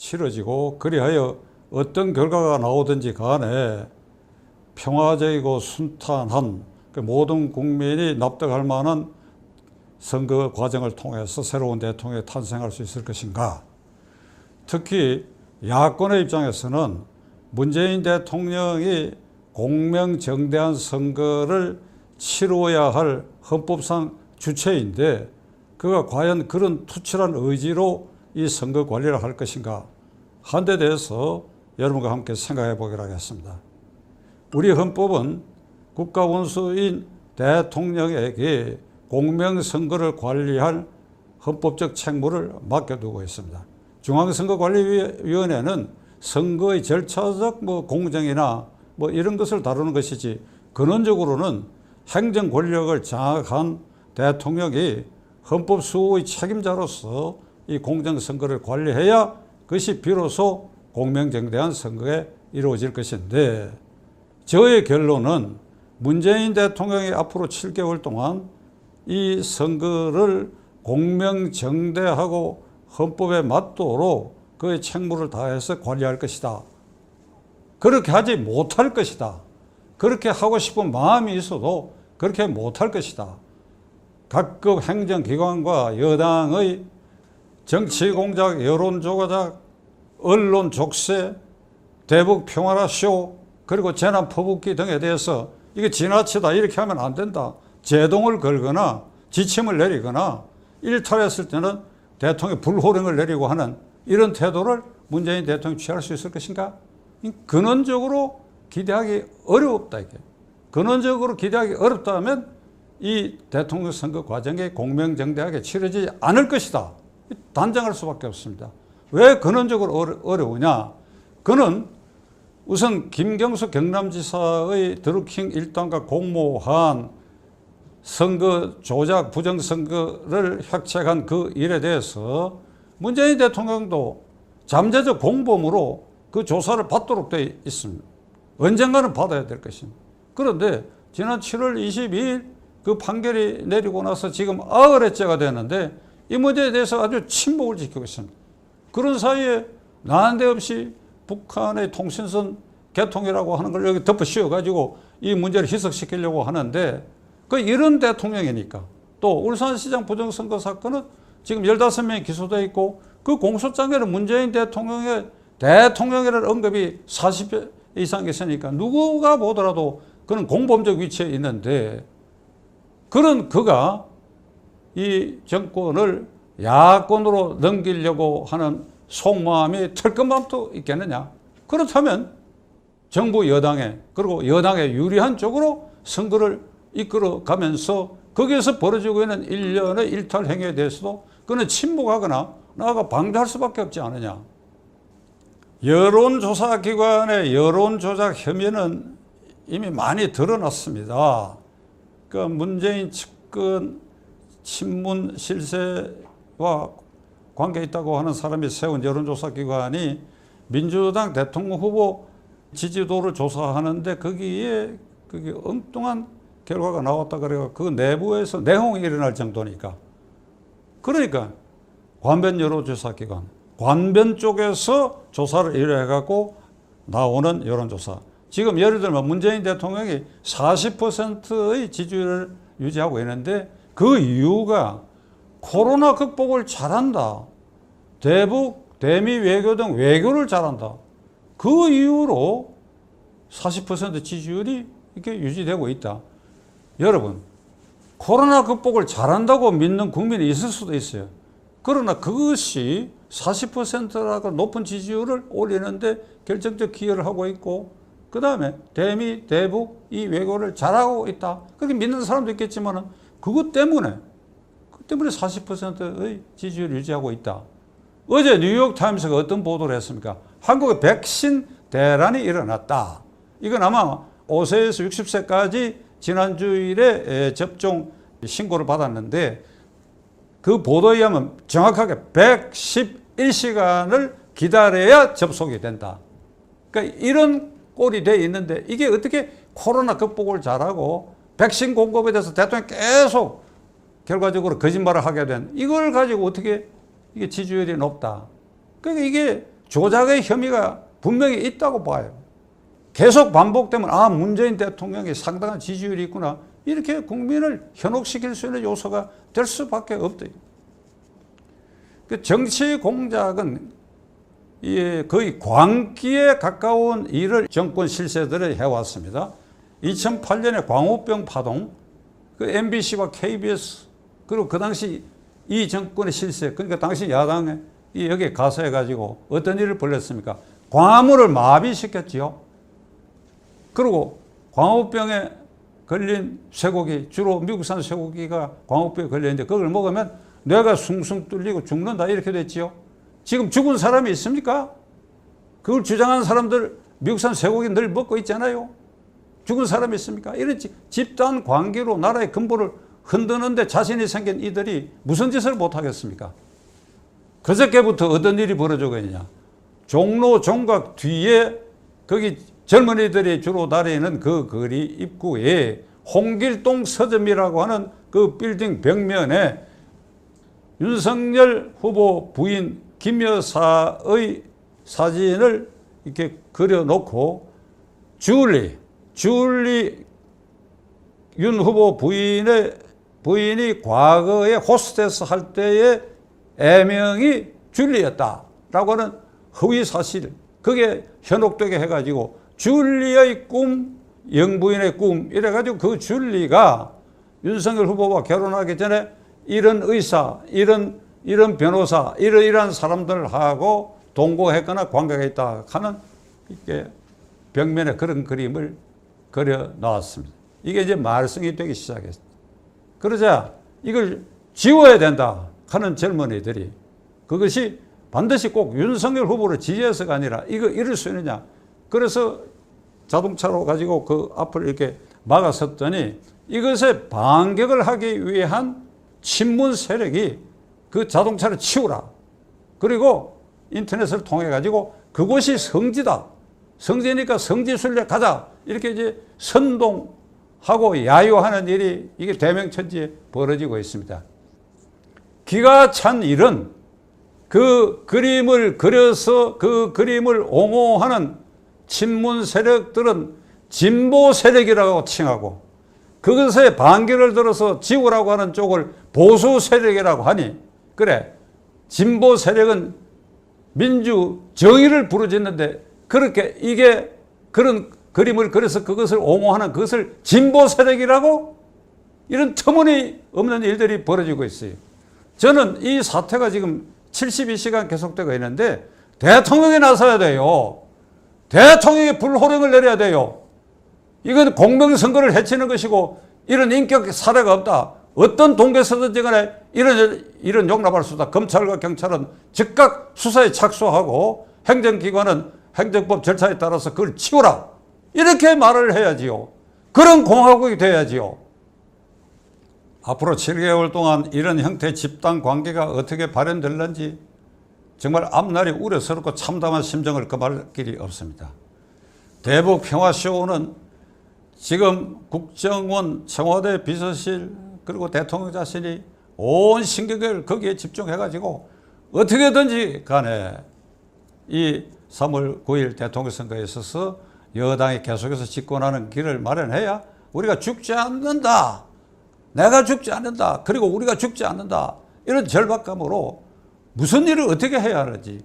치러지고 그리하여 어떤 결과가 나오든지 간에 평화적이고 순탄한 모든 국민이 납득할 만한 선거 과정을 통해서 새로운 대통령이 탄생할 수 있을 것인가. 특히 야권의 입장에서는 문재인 대통령이 공명정대한 선거를 치루어야 할 헌법상 주체인데 그가 과연 그런 투철한 의지로 이 선거 관리를 할 것인가 한 데 대해서 여러분과 함께 생각해 보기로 하겠습니다. 우리 헌법은 국가원수인 대통령에게 공명선거를 관리할 헌법적 책무를 맡겨두고 있습니다. 중앙선거관리위원회는 선거의 절차적 공정이나 이런 것을 다루는 것이지 근원적으로는 행정 권력을 장악한 대통령이 헌법 수호의 책임자로서 이 공정선거를 관리해야 그것이 비로소 공명정대한 선거에 이루어질 것인데 저의 결론은 문재인 대통령이 앞으로 7개월 동안 이 선거를 공명정대하고 헌법에 맞도록 그의 책무를 다해서 관리할 것이다. 그렇게 하지 못할 것이다. 그렇게 하고 싶은 마음이 있어도 그렇게 못할 것이다. 각급 행정기관과 여당의 정치공작, 여론조작, 언론 족쇄, 대북 평화라 쇼, 그리고 재난 퍼붓기 등에 대해서 이게 지나치다 이렇게 하면 안 된다. 제동을 걸거나 지침을 내리거나 일탈했을 때는 대통령이 불호령을 내리고 하는 이런 태도를 문재인 대통령이 취할 수 있을 것인가? 근원적으로 기대하기 어렵다. 이게. 근원적으로 기대하기 어렵다면 이 대통령 선거 과정이 공명정대하게 치러지지 않을 것이다. 단정할 수밖에 없습니다. 왜 근원적으로 어려우냐? 그는 우선 김경수 경남지사의 드루킹 일당과 공모한 선거 조작 부정선거를 획책한 그 일에 대해서 문재인 대통령도 잠재적 공범으로 그 조사를 받도록 되어 있습니다. 언젠가는 받아야 될 것입니다. 그런데 지난 7월 22일 그 판결이 내리고 나서 지금 9회째가 되는데 이 문제에 대해서 아주 침묵을 지키고 있습니다. 그런 사이에 난데없이 북한의 통신선 개통이라고 하는 걸 여기 덮어 씌워가지고 이 문제를 희석시키려고 하는데 그 이런 대통령이니까 또 울산시장 부정선거 사건은 지금 15명이 기소되어 있고 그 공소장에는 문재인 대통령의 대통령이라는 언급이 40회 이상 있으니까 누구가 보더라도 그는 공범적 위치에 있는데 그런 그가 이 정권을 야권으로 넘기려고 하는 속마음이 털끝만도 있겠느냐. 그렇다면 정부 여당에 그리고 여당에 유리한 쪽으로 선거를 이끌어가면서 거기에서 벌어지고 있는 일련의 일탈 행위에 대해서도 그는 침묵하거나 나아가 방대할 수밖에 없지 않느냐. 여론조사기관의 여론조작 혐의는 이미 많이 드러났습니다. 그 문재인 측근 친문 실세와 관계 있다고 하는 사람이 세운 여론조사기관이 민주당 대통령 후보 지지도를 조사하는데 거기에 그게 엉뚱한 결과가 나왔다 그래가 그 내부에서 내홍이 일어날 정도니까. 그러니까 관변 여론조사기관, 관변 쪽에서 조사를 일해갖고 나오는 여론조사. 지금 예를 들면 문재인 대통령이 40%의 지지율을 유지하고 있는데 그 이유가 코로나 극복을 잘한다. 대북, 대미 외교 등 외교를 잘한다. 그 이유로 40% 지지율이 이렇게 유지되고 있다. 여러분, 코로나 극복을 잘한다고 믿는 국민이 있을 수도 있어요. 그러나 그것이 40%라고 높은 지지율을 올리는데 결정적 기여를 하고 있고 그 다음에 대미, 대북 이 외교를 잘하고 있다. 그렇게 믿는 사람도 있겠지만 그것 때문에 40%의 지지율을 유지하고 있다. 어제 뉴욕타임스가 어떤 보도를 했습니까? 한국의 백신 대란이 일어났다. 이건 아마 5세에서 60세까지 지난 주일에 접종 신고를 받았는데 그 보도에 의하면 정확하게 111시간을 기다려야 접속이 된다. 그러니까 이런 꼴이 돼 있는데 이게 어떻게 코로나 극복을 잘하고 백신 공급에 대해서 대통령이 계속 결과적으로 거짓말을 하게 된 이걸 가지고 어떻게 이게 지지율이 높다. 그러니까 이게 조작의 혐의가 분명히 있다고 봐요. 계속 반복되면 문재인 대통령이 상당한 지지율이 있구나. 이렇게 국민을 현혹시킬 수 있는 요소가 될 수밖에 없다. 그 정치 공작은 거의 광기에 가까운 일을 정권 실세들이 해왔습니다. 2008년에 광우병 파동, 그 MBC와 KBS, 그리고 그 당시 이 정권의 실세, 그러니까 당시 야당이 여기에 가서 해가지고 어떤 일을 벌였습니까? 광화문을 마비시켰지요. 그리고 광우병에 걸린 쇠고기, 주로 미국산 쇠고기가 광우병에 걸렸는데 그걸 먹으면 뇌가 숭숭 뚫리고 죽는다 이렇게 됐지요. 지금 죽은 사람이 있습니까? 그걸 주장하는 사람들 미국산 쇠고기 늘 먹고 있잖아요. 죽은 사람이 있습니까? 이런 집단 관계로 나라의 근본을 흔드는데 자신이 생긴 이들이 무슨 짓을 못하겠습니까? 그저께부터 어떤 일이 벌어지고 있느냐. 종로 종각 뒤에 거기 젊은이들이 주로 다니는 그 거리 입구에 홍길동 서점이라고 하는 그 빌딩 벽면에 윤석열 후보 부인 김 여사의 사진을 이렇게 그려놓고 줄리 윤 후보 부인이 과거에 호스테스 할 때의 애명이 줄리였다라고 하는 허위 사실, 그게 현혹되게 해가지고 줄리의 꿈, 영부인의 꿈 이래가지고 그 줄리가 윤석열 후보와 결혼하기 전에 이런 의사, 이런 변호사, 이러이러한 사람들하고 동거했거나 관계가 있다 하는 이게 벽면에 그런 그림을 그려 놨습니다. 이게 이제 말썽이 되기 시작했습니다. 그러자 이걸 지워야 된다 하는 젊은이들이 그것이 반드시 꼭 윤석열 후보를 지지해서가 아니라 이럴 수 있느냐. 그래서 자동차로 가지고 그 앞을 이렇게 막아섰더니 이것에 반격을 하기 위한 친문 세력이 그 자동차를 치우라. 그리고 인터넷을 통해 가지고 그곳이 성지다. 성지니까 성지순례 가자. 이렇게 이제 선동하고 야유하는 일이 이게 대명천지에 벌어지고 있습니다. 기가 찬 일은 그 그림을 그려서 그 그림을 옹호하는 친문 세력들은 진보 세력이라고 칭하고 그것에 반기를 들어서 지우라고 하는 쪽을 보수 세력이라고 하니 그래 진보 세력은 민주 정의를 부르짖는데 그렇게 이게 그런 그림을 그려서 그것을 옹호하는 그것을 진보 세력이라고 이런 터무니없는 일들이 벌어지고 있어요. 저는 이 사태가 지금 72시간 계속되고 있는데 대통령이 나서야 돼요. 대통령이 불호령을 내려야 돼요. 이건 공명선거를 해치는 것이고 이런 인격 사례가 없다. 어떤 동계서든지 간에 이런 용납할 수 없다. 검찰과 경찰은 즉각 수사에 착수하고 행정기관은 행정법 절차에 따라서 그걸 치우라. 이렇게 말을 해야지요. 그런 공화국이 돼야지요. 앞으로 7개월 동안 이런 형태의 집단 관계가 어떻게 발현될는지 정말 앞날이 우려스럽고 참담한 심정을 금할 길이 없습니다. 대북 평화쇼는 지금 국정원, 청와대 비서실 그리고 대통령 자신이 온 신경을 거기에 집중해가지고 어떻게든지 간에 이 3월 9일 대통령 선거에 있어서 여당이 계속해서 집권하는 길을 마련해야 우리가 죽지 않는다. 내가 죽지 않는다. 그리고 우리가 죽지 않는다. 이런 절박감으로 무슨 일을 어떻게 해야 하는지.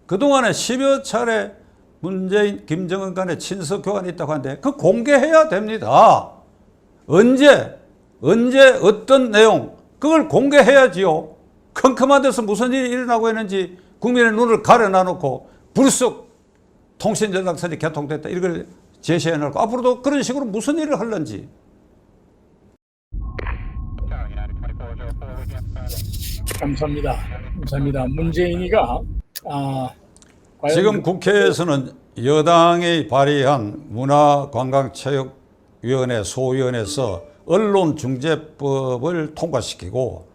그동안에 10여 차례 문재인, 김정은 간에 친서 교환이 있다고 하는데 그 공개해야 됩니다. 언제 어떤 내용 그걸 공개해야지요. 컴컴한 데서 무슨 일이 일어나고 있는지 국민의 눈을 가려놔놓고 불쑥 통신전략선이 개통됐다 이걸 제시해놓고 앞으로도 그런 식으로 무슨 일을 하려는지. 감사합니다. 문재인이가 지금 국회에서는 여당이 발의한 문화관광체육위원회 소위원회에서 언론중재법을 통과시키고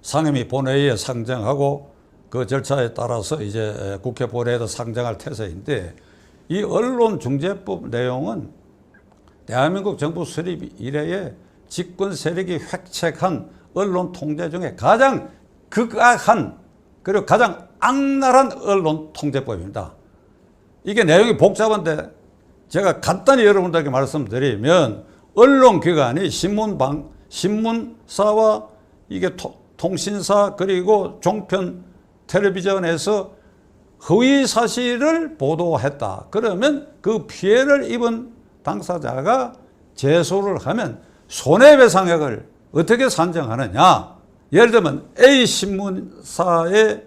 상임위 본회의에 상정하고 그 절차에 따라서 이제 국회 본회의에도 상정할 태세인데 이 언론중재법 내용은 대한민국 정부 수립 이래에 집권 세력이 획책한 언론 통제 중에 가장 극악한 그리고 가장 악랄한 언론 통제법입니다. 이게 내용이 복잡한데 제가 간단히 여러분들에게 말씀드리면 언론기관이 신문사와 이게 통신사 그리고 종편 텔레비전에서 허위 사실을 보도했다. 그러면 그 피해를 입은 당사자가 제소를 하면 손해배상액을 어떻게 산정하느냐. 예를 들면 A 신문사의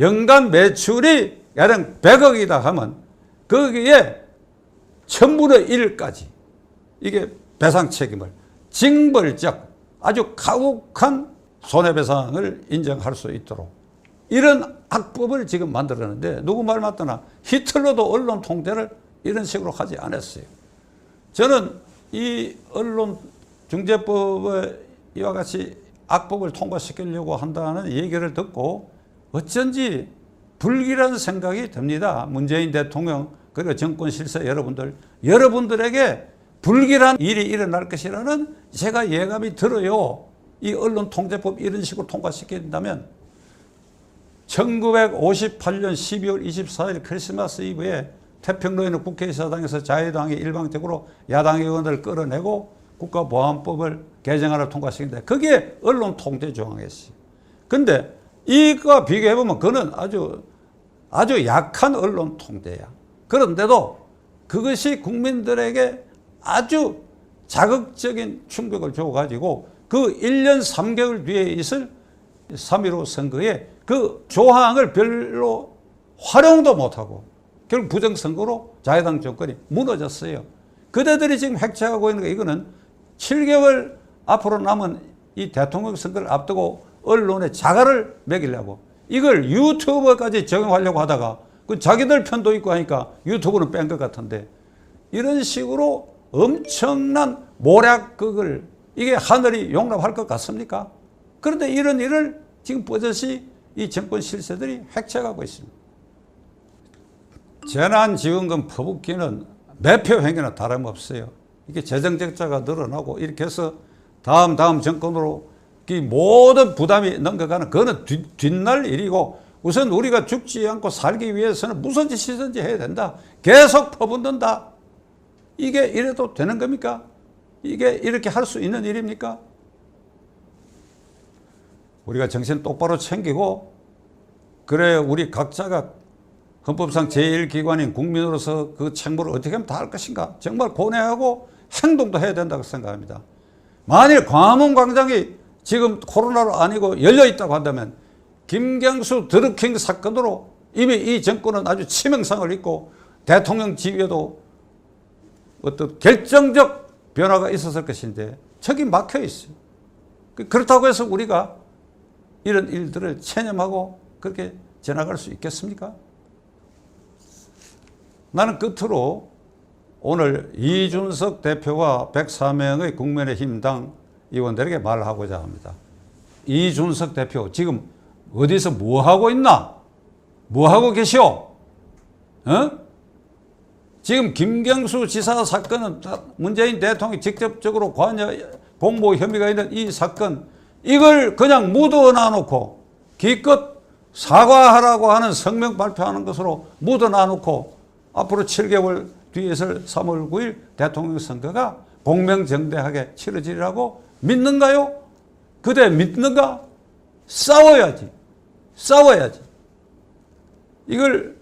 연간 매출이 가령 100억이다 하면 거기에 1000분의 1까지 이게 배상 책임을 징벌적 아주 가혹한 손해배상을 인정할 수 있도록 이런 악법을 지금 만들었는데 누구 말 맞더나 히틀러도 언론 통제를 이런 식으로 하지 않았어요. 저는 이 언론중재법을 이와 같이 악법을 통과시키려고 한다는 얘기를 듣고 어쩐지 불길한 생각이 듭니다. 문재인 대통령 그리고 정권 실세 여러분들에게 불길한 일이 일어날 것이라는 제가 예감이 들어요. 이 언론통제법 이런 식으로 통과시킨다면 1958년 12월 24일 크리스마스 이브에 태평로에 있는 국회의사당에서 자유당이 일방적으로 야당 의원들을 끌어내고 국가보안법을 개정하라 통과시킨다. 그게 언론통제 조항이었어요. 근데 이거 비교해보면 그는 아주 약한 언론통제야. 그런데도 그것이 국민들에게 아주 자극적인 충격을 줘가지고 그 1년 3개월 뒤에 있을 3.15 선거에 그 조항을 별로 활용도 못하고 결국 부정선거로 자유당 정권이 무너졌어요. 그대들이 지금 획책하고 있는 거 이거는 7개월 앞으로 남은 이 대통령 선거를 앞두고 언론에 자갈을 매기려고 이걸 유튜버까지 적용하려고 하다가 그 자기들 편도 있고 하니까 유튜브는 뺀 것 같은데 이런 식으로 엄청난 모략극을 이게 하늘이 용납할 것 같습니까? 그런데 이런 일을 지금 버젓이 이 정권 실세들이 획책하고 있습니다. 재난지원금 퍼붓기는 매표 행위는 다름없어요. 이게 재정 적자가 늘어나고 이렇게 해서 다음 정권으로 이 모든 부담이 넘어가는 그거는 뒷날 일이고 우선 우리가 죽지 않고 살기 위해서는 무슨 짓이든지 해야 된다. 계속 퍼붓는다. 이게 이래도 되는 겁니까? 이게 이렇게 할 수 있는 일입니까? 우리가 정신 똑바로 챙기고 그래 우리 각자가 헌법상 제1기관인 국민으로서 그 책무를 어떻게 하면 다 할 것인가 정말 고뇌하고 행동도 해야 된다고 생각합니다. 만일 광화문 광장이 지금 코로나로 아니고 열려있다고 한다면 김경수 드루킹 사건으로 이미 이 정권은 아주 치명상을 입고 대통령 지위에도 어떤 결정적 변화가 있었을 것인데 저기 막혀 있어요. 그렇다고 해서 우리가 이런 일들을 체념하고 그렇게 지나갈 수 있겠습니까? 나는 끝으로 오늘 이준석 대표와 104명의 국민의힘당 의원들에게 말하고자 합니다. 이준석 대표 지금 어디서 뭐하고 있나? 뭐하고 계시오? 지금 김경수 지사 사건은 문재인 대통령이 직접적으로 관여 공모 혐의가 있는 이 사건 이걸 그냥 묻어놔 놓고 기껏 사과하라고 하는 성명 발표하는 것으로 묻어놔 놓고 앞으로 7개월 뒤에서 3월 9일 대통령 선거가 공명정대하게 치러지리라고 믿는가요? 그대 믿는가? 싸워야지. 이걸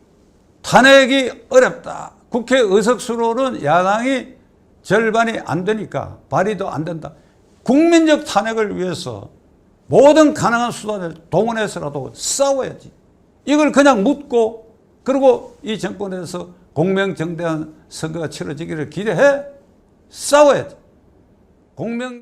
탄핵이 어렵다. 국회 의석수로는 야당이 절반이 안 되니까 발의도 안 된다. 국민적 탄핵을 위해서 모든 가능한 수단을 동원해서라도 싸워야지. 이걸 그냥 묻고 그리고 이 정권에서 공명정대한 선거가 치러지기를 기대해 싸워야지. 공명